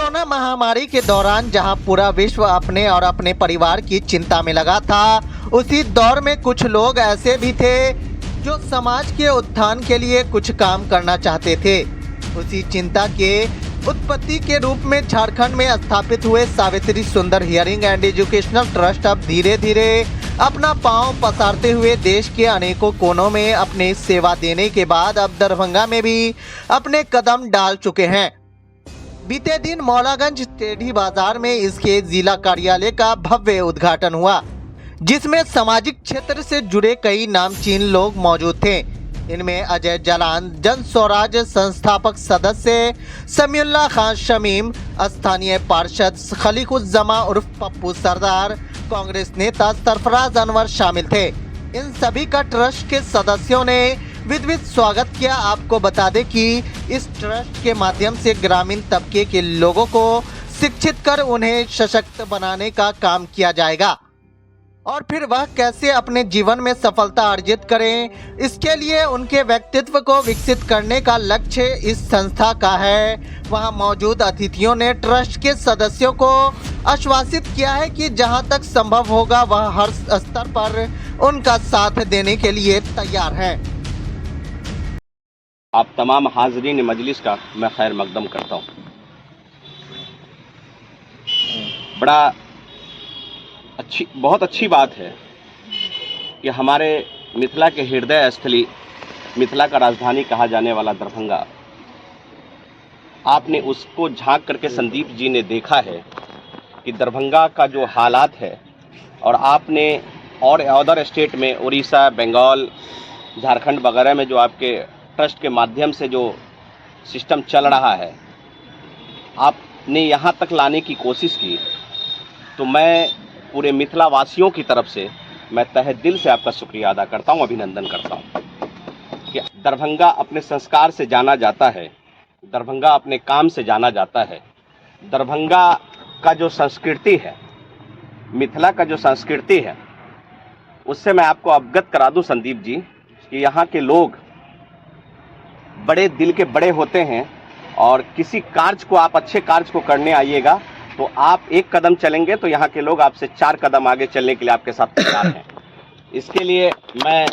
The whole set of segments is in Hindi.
कोरोना महामारी के दौरान जहां पूरा विश्व अपने और अपने परिवार की चिंता में लगा था, उसी दौर में कुछ लोग ऐसे भी थे जो समाज के उत्थान के लिए कुछ काम करना चाहते थे। उसी चिंता के उत्पत्ति के रूप में झारखंड में स्थापित हुए सावित्री सुंदर हियरिंग एंड एजुकेशनल ट्रस्ट अब धीरे धीरे अपना पांव पसारते हुए देश के अनेकों कोनों में अपने सेवा देने के बाद अब दरभंगा में भी अपने कदम डाल चुके हैं। बीते दिन मौलागंज टेढ़ी बाजार में इसके जिला कार्यालय का भव्य उद्घाटन हुआ, जिसमें सामाजिक क्षेत्र से जुड़े कई नामचीन लोग मौजूद थे। इनमें अजय जलान, जन स्वराज संस्थापक सदस्य समीउल्लाह खान शमीम, स्थानीय पार्षद खलीकुज्जमा उर्फ पप्पू सरदार, कांग्रेस नेता सरफराज अनवर शामिल थे। इन सभी का ट्रस्ट के सदस्यों ने विधिवत स्वागत किया। आपको बता दें कि इस ट्रस्ट के माध्यम से ग्रामीण तबके के लोगों को शिक्षित कर उन्हें सशक्त बनाने का काम किया जाएगा और फिर वह कैसे अपने जीवन में सफलता अर्जित करें, इसके लिए उनके व्यक्तित्व को विकसित करने का लक्ष्य इस संस्था का है। वहां मौजूद अतिथियों ने ट्रस्ट के सदस्यों को आश्वासित किया है कि जहां तक संभव होगा वह हर स्तर पर उनका साथ देने के लिए तैयार है। आप तमाम हाज़रीन मजलिस का मैं खैर मकदम करता हूँ। बहुत अच्छी बात है कि हमारे मिथिला के हृदय स्थली, मिथिला का राजधानी कहा जाने वाला दरभंगा, आपने उसको झांक करके संदीप जी ने देखा है कि दरभंगा का जो हालात है, और आपने और अदर स्टेट में उड़ीसा, बंगाल, झारखंड वगैरह में जो आपके ट्रस्ट के माध्यम से जो सिस्टम चल रहा है, आपने यहाँ तक लाने की कोशिश की। तो मैं पूरे मिथिला वासियों की तरफ से मैं तहे दिल से आपका शुक्रिया अदा करता हूँ, अभिनंदन करता हूँ कि दरभंगा अपने संस्कार से जाना जाता है, दरभंगा अपने काम से जाना जाता है। दरभंगा का जो संस्कृति है, मिथिला का जो संस्कृति है, उससे मैं आपको अवगत करा दूं संदीप जी कि यहाँ के लोग बड़े दिल के बड़े होते हैं, और किसी कार्य को, आप अच्छे कार्य को करने आइएगा तो आप एक कदम चलेंगे तो यहाँ के लोग आपसे 4 कदम आगे चलने के लिए आपके साथ तैयार हैं। इसके लिए मैं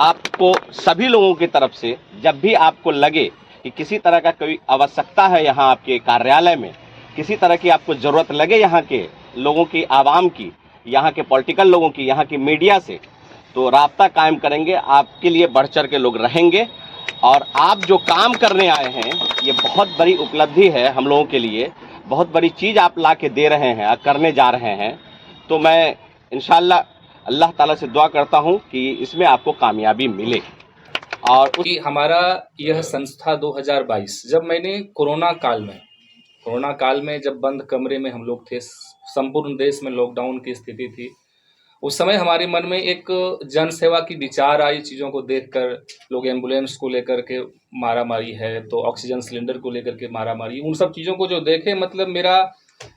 आपको सभी लोगों की तरफ से, जब भी आपको लगे कि किसी तरह का कोई आवश्यकता है यहाँ आपके कार्यालय में, किसी तरह की आपको ज़रूरत लगे यहाँ के लोगों की, आवाम की, यहाँ के पॉलिटिकल लोगों की, यहाँ की मीडिया से, तो राब्ता कायम करेंगे। आपके लिए बढ़ चढ़ के लोग रहेंगे। और आप जो काम करने आए हैं, ये बहुत बड़ी उपलब्धि है हम लोगों के लिए, बहुत बड़ी चीज़ आप ला के दे रहे हैं, करने जा रहे हैं। तो मैं इंशाअल्लाह अल्लाह ताला से दुआ करता हूँ कि इसमें आपको कामयाबी मिले। और हमारा यह संस्था 2022, जब मैंने कोरोना काल में जब बंद कमरे में हम लोग थे, संपूर्ण देश में लॉकडाउन की स्थिति थी, उस समय हमारे मन में एक जन सेवा की विचार आई। चीज़ों को देखकर लोग एम्बुलेंस को लेकर के मारामारी है, तो ऑक्सीजन सिलेंडर को लेकर के मारामारी, उन सब चीज़ों को जो देखे, मतलब मेरा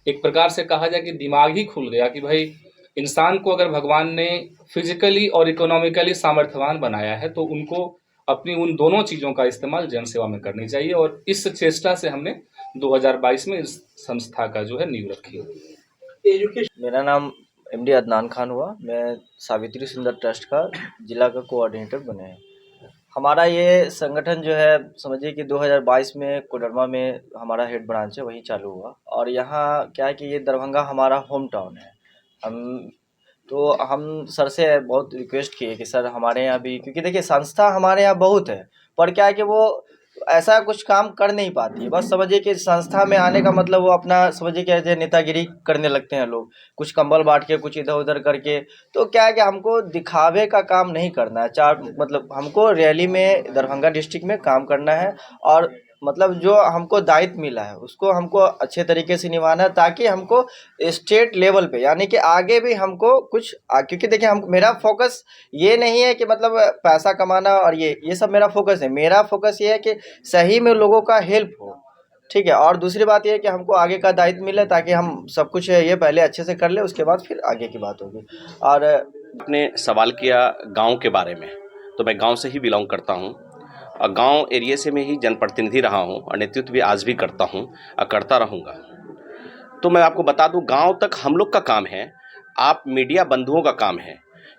एक प्रकार से कहा जाए कि दिमाग ही खुल गया कि भाई इंसान को अगर भगवान ने फिजिकली और इकोनॉमिकली सामर्थ्यवान बनाया है तो उनको अपनी उन दोनों चीज़ों का इस्तेमाल जन सेवा में करनी चाहिए। और इस चेष्टा से हमने 2022 में इस संस्था का जो है नींव रखी है। मेरा नाम एमडी अदनान खान हुआ। मैं सावित्री सुंदर ट्रस्ट का जिला का कोऑर्डिनेटर बने हैं। हमारा ये संगठन जो है, समझिए कि 2022 में कोडरमा में हमारा हेड ब्रांच है, वहीं चालू हुआ। और यहाँ क्या है कि ये दरभंगा हमारा होम टाउन है। हम सर से बहुत रिक्वेस्ट किए कि सर हमारे यहाँ भी, क्योंकि देखिए संस्था हमारे यहाँ बहुत है, पर क्या है कि वो ऐसा कुछ काम कर नहीं पाती है। बस समझिए कि संस्था में आने का मतलब वो अपना, समझिए कि नेतागिरी करने लगते हैं लोग, कुछ कंबल बांट के, कुछ इधर उधर करके। तो क्या है कि हमको दिखावे का काम नहीं करना है। मतलब हमको रैली में दरभंगा डिस्ट्रिक्ट में काम करना है, और मतलब जो हमको दायित्व मिला है उसको हमको अच्छे तरीके से निभाना है, ताकि हमको स्टेट लेवल पे, यानी कि आगे भी हमको कुछ, क्योंकि देखिए मेरा फोकस ये नहीं है कि मतलब पैसा कमाना और ये सब मेरा फोकस है। मेरा फोकस ये है कि सही में लोगों का हेल्प हो, ठीक है। और दूसरी बात ये है कि हमको आगे का दायित्व मिले, ताकि हम सब कुछ ये पहले अच्छे से कर ले, उसके बाद फिर आगे की बात होगी। और आपने सवाल किया गांव के बारे में, तो मैं गांव से ही बिलोंग करता हूं, और गांव एरिया से मैं ही जनप्रतिनिधि रहा हूं, और नेतृत्व भी आज भी करता हूं और करता रहूंगा। तो मैं आपको बता दूं, गांव तक हम लोग का काम है, आप मीडिया बंधुओं का काम है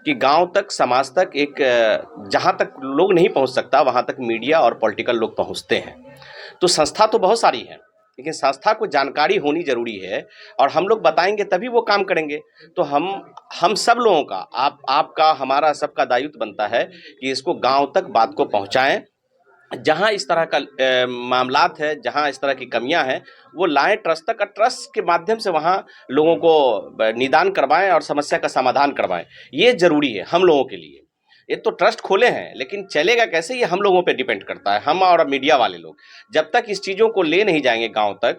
कि गांव तक, समाज तक एक जहां तक लोग नहीं पहुंच सकता वहां तक मीडिया और पॉलिटिकल लोग पहुंचते हैं। तो संस्था तो बहुत सारी है, लेकिन संस्था को जानकारी होनी जरूरी है और हम लोग बताएंगे तभी वो काम करेंगे। तो हम सब लोगों का, आपका, हमारा सबका दायित्व बनता है कि इसको गांव तक बात को पहुंचाएं। जहां इस तरह का मामलात है, जहां इस तरह की कमियां हैं, वो लाएं ट्रस्ट तक, और ट्रस्ट के माध्यम से वहां लोगों को निदान करवाएं और समस्या का समाधान करवाएं। ये जरूरी है हम लोगों के लिए। ये तो ट्रस्ट खोले हैं, लेकिन चलेगा कैसे ये हम लोगों पे डिपेंड करता है, हम और मीडिया वाले लोग। जब तक इस चीज़ों को ले नहीं जाएंगे गांव तक,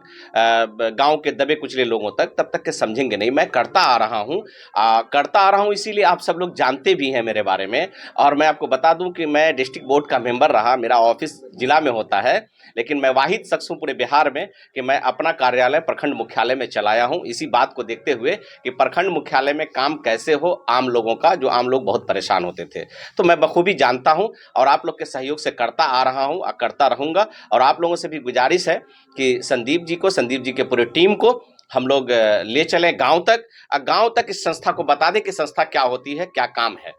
गांव के दबे कुचले लोगों तक, तब तक के समझेंगे नहीं। मैं करता आ रहा हूं, इसीलिए आप सब लोग जानते भी हैं मेरे बारे में। और मैं आपको बता दूं कि मैं डिस्ट्रिक्ट बोर्ड का मेंबर रहा, मेरा ऑफिस जिला में होता है, लेकिन मैं वाहिद शख्स हूं पूरे बिहार में कि मैं अपना कार्यालय प्रखंड मुख्यालय में चलाया हूं, इसी बात को देखते हुए कि प्रखंड मुख्यालय में काम कैसे हो आम लोगों का, जो आम लोग बहुत परेशान होते थे। तो मैं बखूबी जानता हूं और आप लोग के सहयोग से करता आ रहा हूं और करता रहूंगा। और आप लोगों से भी गुजारिश है कि संदीप जी के पूरे टीम को हम लोग ले चलें गांव तक, और गांव तक इस संस्था को बता दें कि संस्था क्या होती है, क्या काम है।